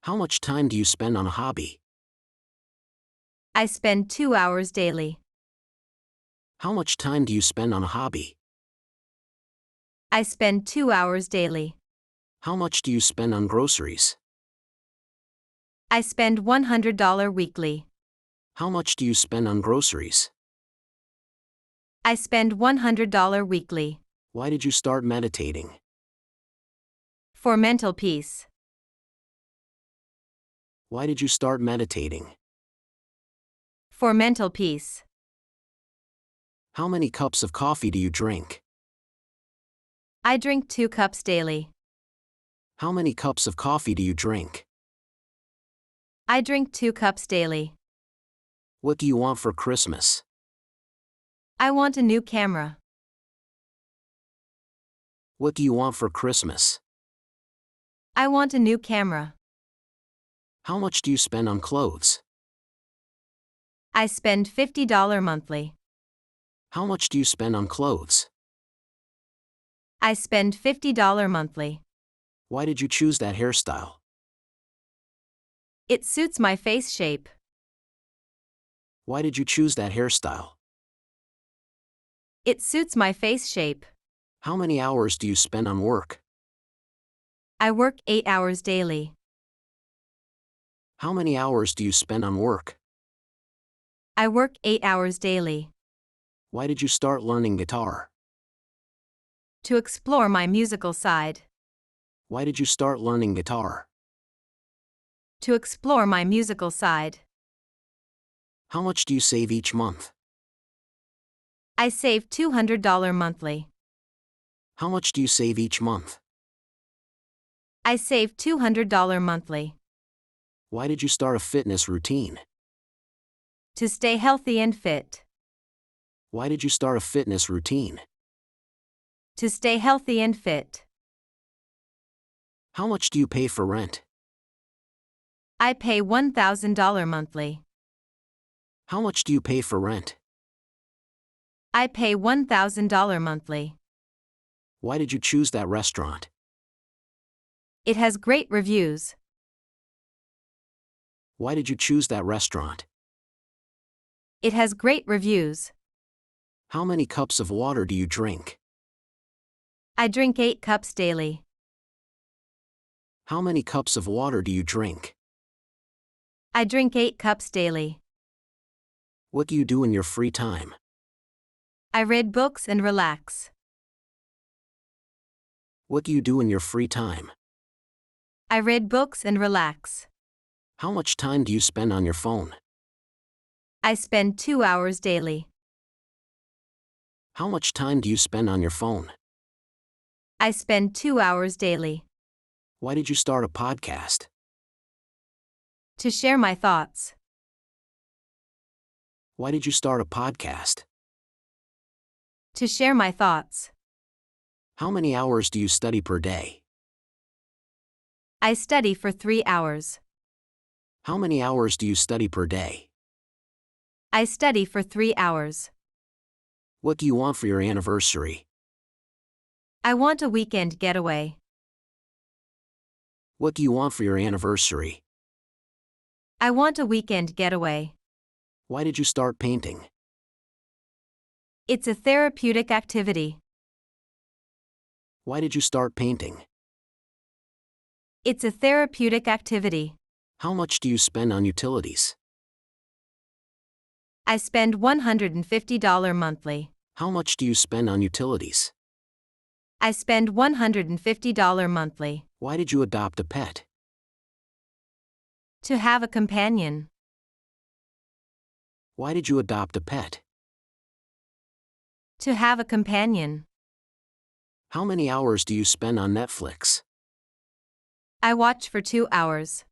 How much time do you spend on a hobby? I spend 2 hours daily. How much time do you spend on a hobby? I spend 2 hours daily. How much do you spend on groceries? I spend $100 weekly. How much do you spend on groceries? I spend $100 weekly. Why did you start meditating? For mental peace. Why did you start meditating? For mental peace. How many cups of coffee do you drink? I drink 2 cups daily. How many cups of coffee do you drink? I drink 2 cups daily. What do you want for Christmas? I want a new camera. What do you want for Christmas? I want a new camera. How much do you spend on clothes? I spend $50 monthly. How much do you spend on clothes? I spend $50 monthly. Why did you choose that hairstyle? It suits my face shape. Why did you choose that hairstyle? It suits my face shape. How many hours do you spend on work? I work 8 hours daily. How many hours do you spend on work? I work 8 hours daily. Why did you start learning guitar? To explore my musical side. Why did you start learning guitar? To explore my musical side. How much do you save each month? I save $200 monthly. How much do you save each month? I save $200 monthly. Why did you start a fitness routine? To stay healthy and fit. Why did you start a fitness routine? To stay healthy and fit. How much do you pay for rent? I pay $1,000 monthly. How much do you pay for rent? I pay $1,000 monthly. Why did you choose that restaurant? It has great reviews. Why did you choose that restaurant? It has great reviews. How many cups of water do you drink? I drink 8 cups daily. How many cups of water do you drink? I drink 8 cups daily. What do you do in your free time? I read books and relax. What do you do in your free time? I read books and relax. How much time do you spend on your phone? I spend 2 hours daily. How much time do you spend on your phone? I spend 2 hours daily. Why did you start a podcast? To share my thoughts. Why did you start a podcast? To share my thoughts. How many hours do you study per day? I study for 3 hours. How many hours do you study per day? I study for 3 hours. What do you want for your anniversary? I want a weekend getaway. What do you want for your anniversary? I want a weekend getaway. Why did you start painting? It's a therapeutic activity. Why did you start painting? It's a therapeutic activity. How much do you spend on utilities? I spend $150 monthly. How much do you spend on utilities? I spend $150 monthly. Why did you adopt a pet? To have a companion. Why did you adopt a pet? To have a companion. How many hours do you spend on Netflix? I watch for 2 hours.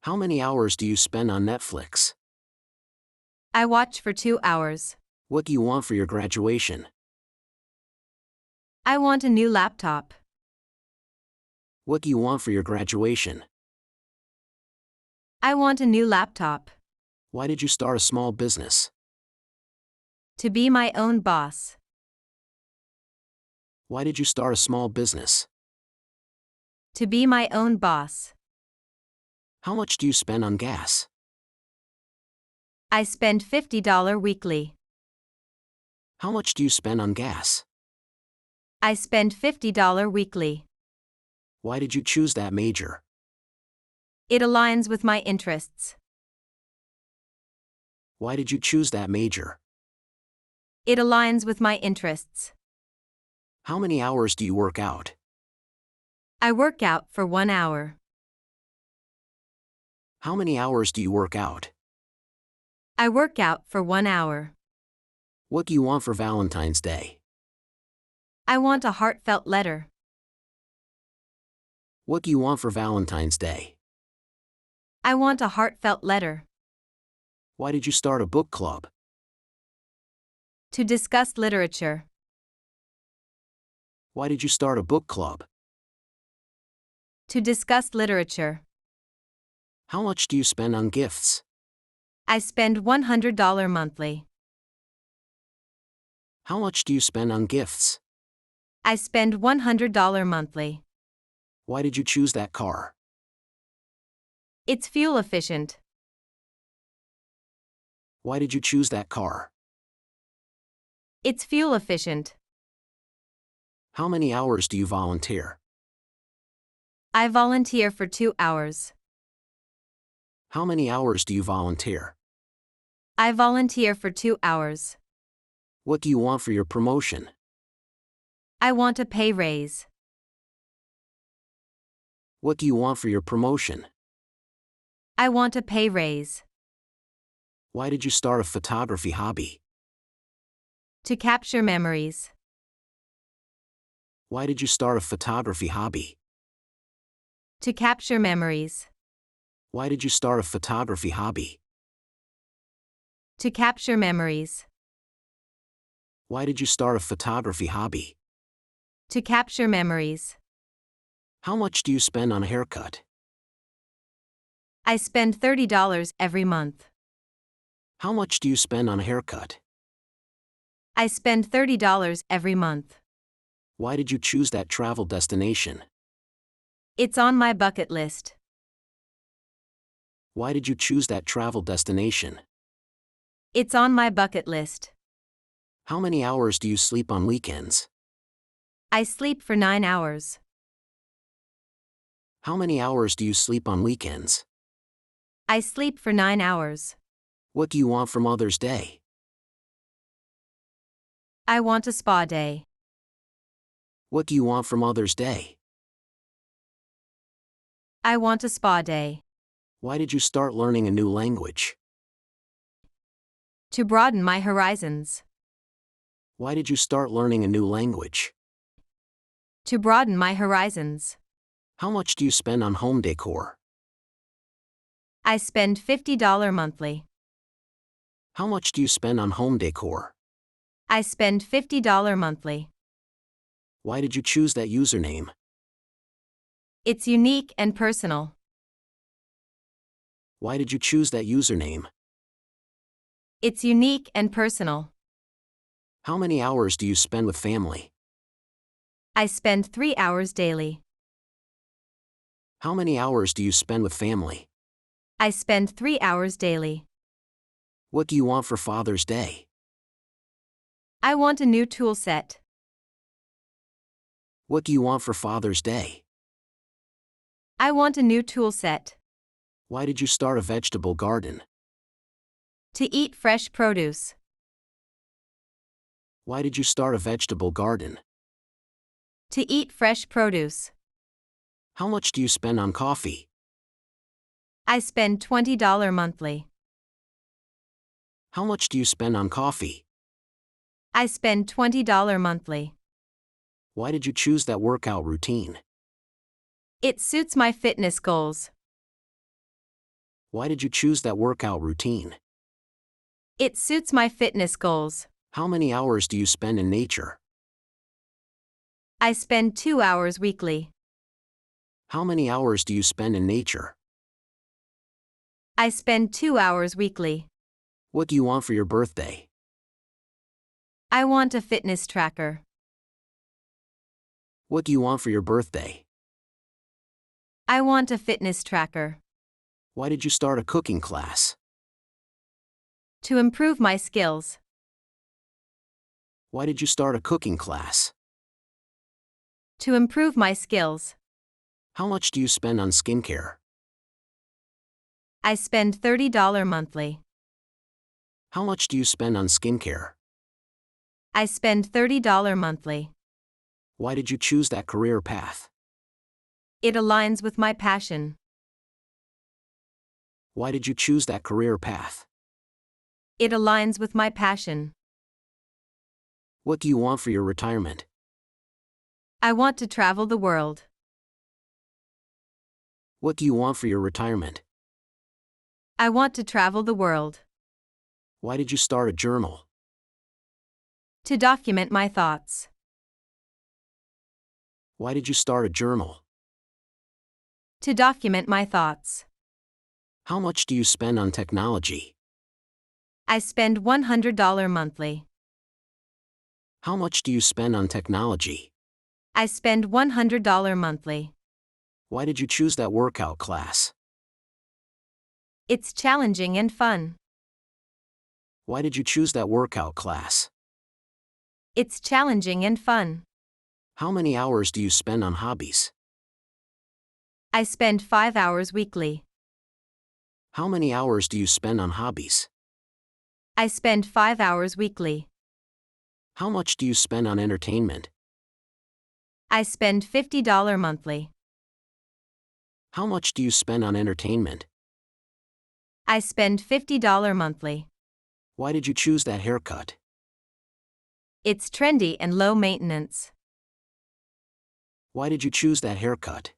How many hours do you spend on Netflix? I watch for 2 hours. What do you want for your graduation? I want a new laptop. What do you want for your graduation? I want a new laptop. Why did you start a small business? To be my own boss. Why did you start a small business? To be my own boss. How much do you spend on gas? I spend $50 weekly. How much do you spend on gas? I spend $50 weekly. Why did you choose that major? It aligns with my interests. Why did you choose that major? It aligns with my interests. How many hours do you work out? I work out for 1 hour. How many hours do you work out? I work out for 1 hour. What do you want for Valentine's Day? I want a heartfelt letter. What do you want for Valentine's Day? I want a heartfelt letter. Why did you start a book club? To discuss literature. Why did you start a book club? To discuss literature. How much do you spend on gifts? I spend $100 monthly. How much do you spend on gifts? I spend $100 monthly. Why did you choose that car? It's fuel efficient. Why did you choose that car? It's fuel efficient. How many hours do you volunteer? I volunteer for 2 hours. How many hours do you volunteer? I volunteer for 2 hours. What do you want for your promotion? I want a pay raise. What do you want for your promotion? I want a pay raise. Why did you start a photography hobby? To capture memories. Why did you start a photography hobby? To capture memories. Why did you start a photography hobby? To capture memories. Why did you start a photography hobby? To capture memories. How much do you spend on a haircut? I spend $30 every month. How much do you spend on a haircut? I spend $30 every month. Why did you choose that travel destination? It's on my bucket list. Why did you choose that travel destination? It's on my bucket list. How many hours do you sleep on weekends? I sleep for 9 hours. How many hours do you sleep on weekends? I sleep for 9 hours. What do you want for Mother's Day? I want a spa day. What do you want for Mother's Day? I want a spa day. Why did you start learning a new language? To broaden my horizons. Why did you start learning a new language? To broaden my horizons. How much do you spend on home decor? I spend $50 monthly. How much do you spend on home decor? I spend $50 monthly. Why did you choose that username? It's unique and personal. Why did you choose that username? It's unique and personal. How many hours do you spend with family? I spend 3 hours daily. How many hours do you spend with family? I spend 3 hours daily. What do you want for Father's Day? I want a new tool set. What do you want for Father's Day? I want a new tool set. Why did you start a vegetable garden? To eat fresh produce. Why did you start a vegetable garden? To eat fresh produce. How much do you spend on coffee? I spend $20 monthly. How much do you spend on coffee? I spend $20 monthly. Why did you choose that workout routine? It suits my fitness goals. Why did you choose that workout routine? It suits my fitness goals. How many hours do you spend in nature? I spend 2 hours weekly. How many hours do you spend in nature? I spend 2 hours weekly. What do you want for your birthday? I want a fitness tracker. What do you want for your birthday? I want a fitness tracker. Why did you start a cooking class? To improve my skills. Why did you start a cooking class? To improve my skills. How much do you spend on skincare? I spend $30 monthly. How much do you spend on skincare? I spend $30 monthly. Why did you choose that career path? It aligns with my passion. Why did you choose that career path? It aligns with my passion. What do you want for your retirement? I want to travel the world. What do you want for your retirement? I want to travel the world. Why did you start a journal? To document my thoughts. Why did you start a journal? To document my thoughts. How much do you spend on technology? I spend $100 monthly. How much do you spend on technology? I spend $100 monthly. Why did you choose that workout class? It's challenging and fun. Why did you choose that workout class? It's challenging and fun. How many hours do you spend on hobbies? I spend 5 hours weekly. How many hours do you spend on hobbies? I spend 5 hours weekly. How much do you spend on entertainment? I spend $50 monthly. How much do you spend on entertainment? I spend $50 monthly. Why did you choose that haircut? It's trendy and low maintenance. Why did you choose that haircut?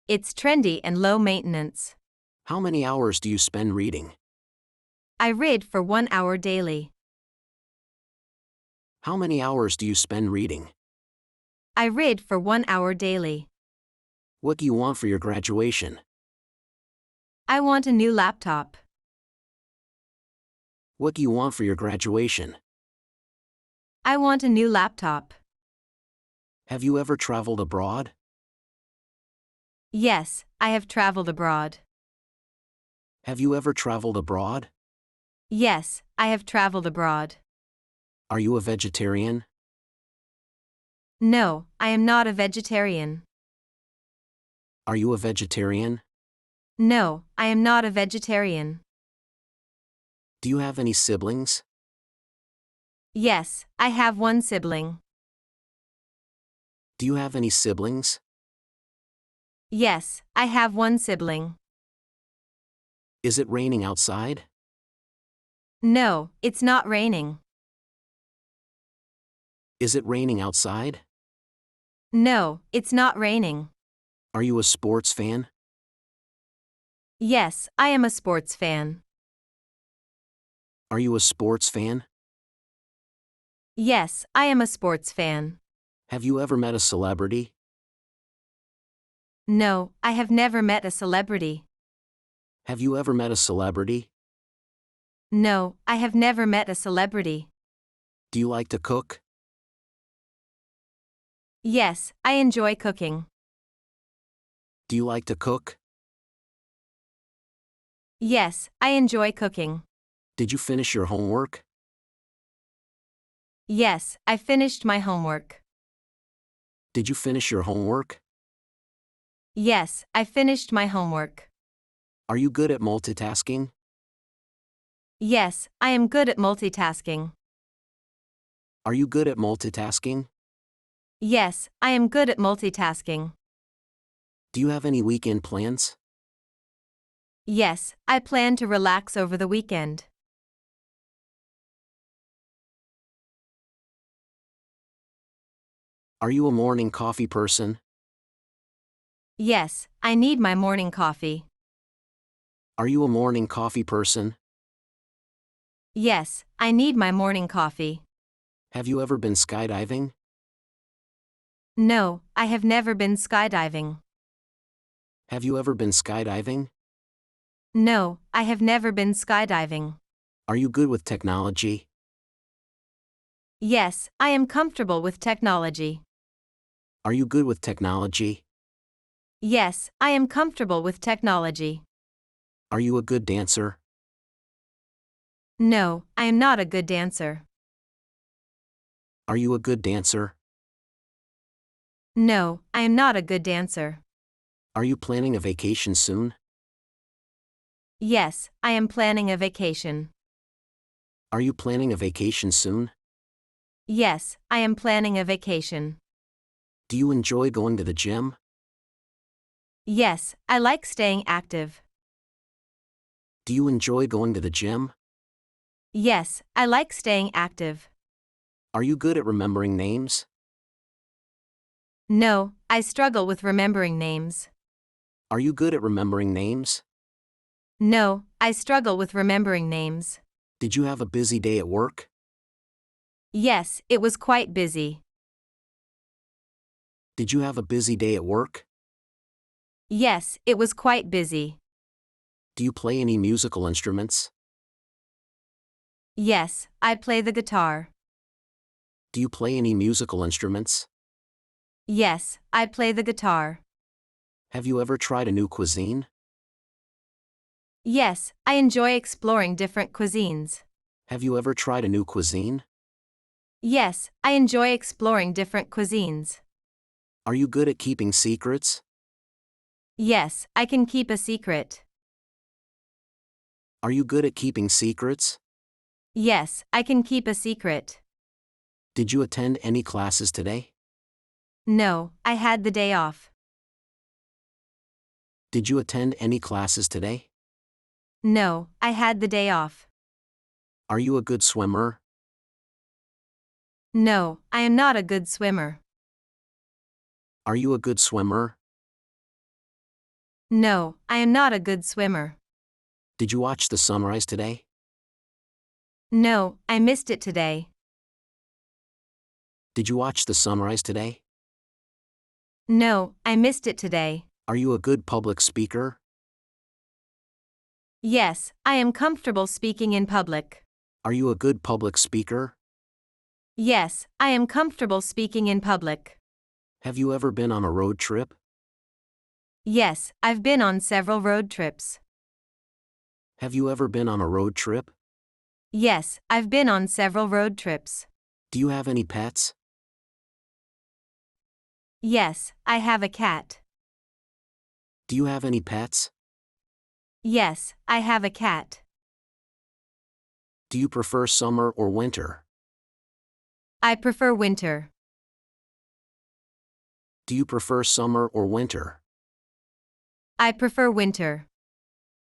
It's trendy and low maintenance. How many hours do you spend reading? I read for 1 hour daily. How many hours do you spend reading? I read for 1 hour daily. What do you want for your graduation? I want a new laptop. What do you want for your graduation? I want a new laptop. Have you ever traveled abroad? Yes, I have traveled abroad. Have you ever traveled abroad? Yes, I have traveled abroad. Are you a vegetarian? No, I am not a vegetarian. Are you a vegetarian? No, I am not a vegetarian. Do you have any siblings? Yes, I have one sibling. Do you have any siblings? Yes, I have one sibling. Is it raining outside? No, it's not raining. Is it raining outside? No, it's not raining. Are you a sports fan? Yes, I am a sports fan. Are you a sports fan? Yes, I am a sports fan. Have you ever met a celebrity? No, I have never met a celebrity. Have you ever met a celebrity? No, I have never met a celebrity. Do you like to cook? Yes, I enjoy cooking. Do you like to cook? Yes, I enjoy cooking. Did you finish your homework? Yes, I finished my homework. Did you finish your homework? Yes, I finished my homework. Are you good at multitasking? Yes, I am good at multitasking. Are you good at multitasking? Yes, I am good at multitasking. Do you have any weekend plans? Yes, I plan to relax over the weekend. Are you a morning coffee person? Yes, I need my morning coffee. Are you a morning coffee person? Yes, I need my morning coffee. Have you ever been skydiving? No, I have never been skydiving. Have you ever been skydiving? No, I have never been skydiving. Are you good with technology? Yes, I am comfortable with technology. Are you good with technology? Yes, I am comfortable with technology. Are you a good dancer? No, I am not a good dancer. Are you a good dancer? No, I am not a good dancer. Are you planning a vacation soon? Yes, I am planning a vacation. Are you planning a vacation soon? Yes, I am planning a vacation. Do you enjoy going to the gym? Yes, I like staying active. Do you enjoy going to the gym? Yes, I like staying active. Are you good at remembering names? No, I struggle with remembering names. Are you good at remembering names? No, I struggle with remembering names. Did you have a busy day at work? Yes, it was quite busy. Did you have a busy day at work? Yes, it was quite busy. Do you play any musical instruments? Yes, I play the guitar. Do you play any musical instruments? Yes, I play the guitar. Have you ever tried a new cuisine? Yes, I enjoy exploring different cuisines. Have you ever tried a new cuisine? Yes, I enjoy exploring different cuisines. Are you good at keeping secrets? Yes, I can keep a secret. Are you good at keeping secrets? Yes, I can keep a secret. Did you attend any classes today? No, I had the day off. Did you attend any classes today? No, I had the day off. Are you a good swimmer? No, I am not a good swimmer. Are you a good swimmer? No, I am not a good swimmer. Did you watch the sunrise today? No, I missed it today. Did you watch the sunrise today? No, I missed it today. Are you a good public speaker? Yes, I am comfortable speaking in public. Are you a good public speaker? Yes, I am comfortable speaking in public. Have you ever been on a road trip? Yes, I've been on several road trips. Have you ever been on a road trip? Yes, I've been on several road trips. Do you have any pets? Yes, I have a cat. Do you have any pets? Yes, I have a cat. Do you prefer summer or winter? I prefer winter. Do you prefer summer or winter? I prefer winter.